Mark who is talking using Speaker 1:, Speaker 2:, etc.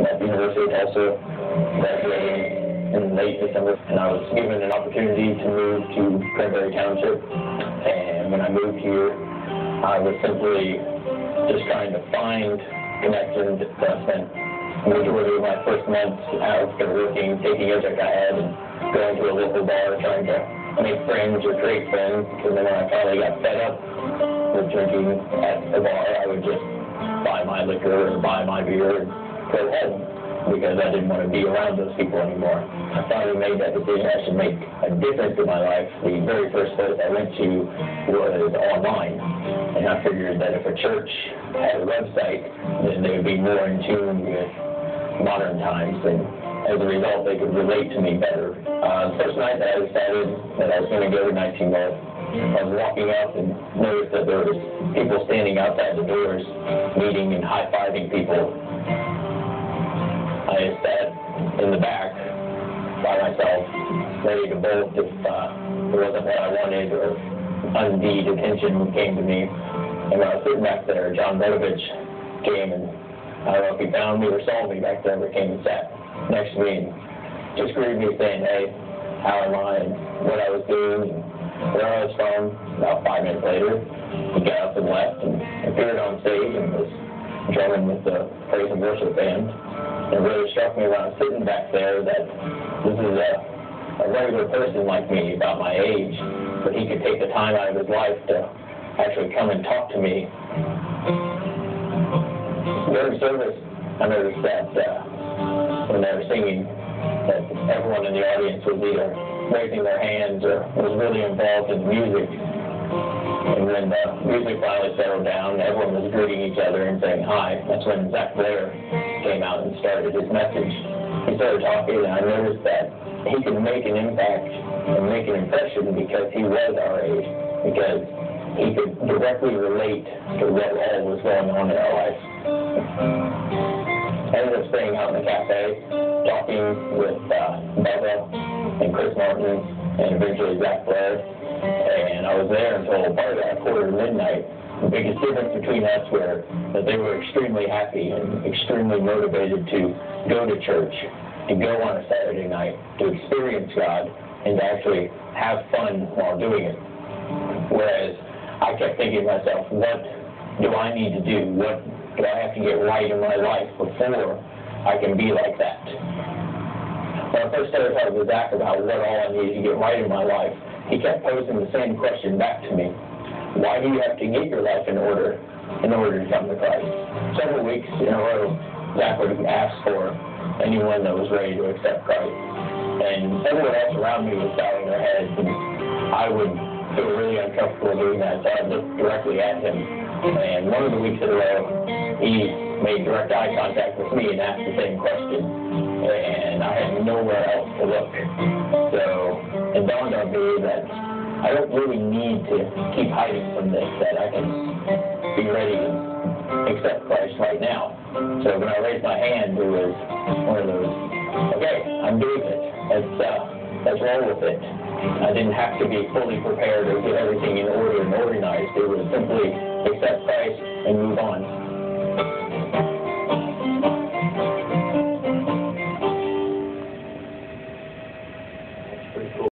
Speaker 1: at the University of Tulsa, graduating in late December, and I was given an opportunity to move to Cranberry Township. And when I moved here, I was simply just trying to find connections. I spent the majority of my first months out there working, taking everything I had, and going to a local bar, trying to make friends or create friends. And then when I finally got fed up with drinking at the bar, I would just buy my liquor and buy my beer and go home, because I didn't want to be around those people anymore. I finally made that decision I should make a difference in my life. The very first place I went to was online, and I figured that if a church had a website, then they would be more in tune with modern times, and as a result, they could relate to me better. The first night that I decided that I was going to go to 19 North, I was walking out and noticed that there was people standing outside the doors, meeting and high-fiving people. I sat in the back by myself, ready to bolt if it wasn't what I wanted or undue attention came to me. And when I was sitting back there, John Bodovich came, and I don't know if he found me or saw me back there, but came and sat next to me and just greeted me saying, "Hey, how am I?" and what I was doing and where I was from. About 5 minutes later, he got up and left and appeared on stage and was drumming with the praise and worship band. It really struck me when I was sitting back there that this is a regular person like me, about my age, but he could take the time out of his life to actually come and talk to me. During service, I noticed that when they were singing, that everyone in the audience was either raising their hands or was really involved in the music. And when the music finally settled down, everyone was greeting each other and saying hi. That's when Zach Blair came out and started his message. He started talking, and I noticed that he could make an impact and make an impression because he was our age, because he could directly relate to what all was going on in our lives. I ended up staying out in the cafe, talking with Bubba and Chris Martin, and eventually Zach Blair. And I was there until about 1:45 The biggest difference between us were that they were extremely happy and extremely motivated to go to church, to go on a Saturday night, to experience God, and to actually have fun while doing it. Whereas I kept thinking to myself, what do I need to do? What do I have to get right in my life before I can be like that? When I first started talking with Zach about what all I needed to get right in my life, he kept posing the same question back to me. Why do you have to get your life in order to come to Christ? Several weeks in a row, Zach would ask for anyone that was ready to accept Christ. And everyone else around me was bowing their heads, and I would feel really uncomfortable doing that, so I looked directly at him. And one of the weeks in a row, he made direct eye contact with me and asked the same question. And I had nowhere else to look. So it dawned on me that I don't really need to keep hiding from this, that I can be ready to accept Christ right now. So when I raised my hand, it was one of those, okay, I'm doing it. Let's roll with it. I didn't have to be fully prepared or get everything in order and organized. It was simply accept Christ and move on.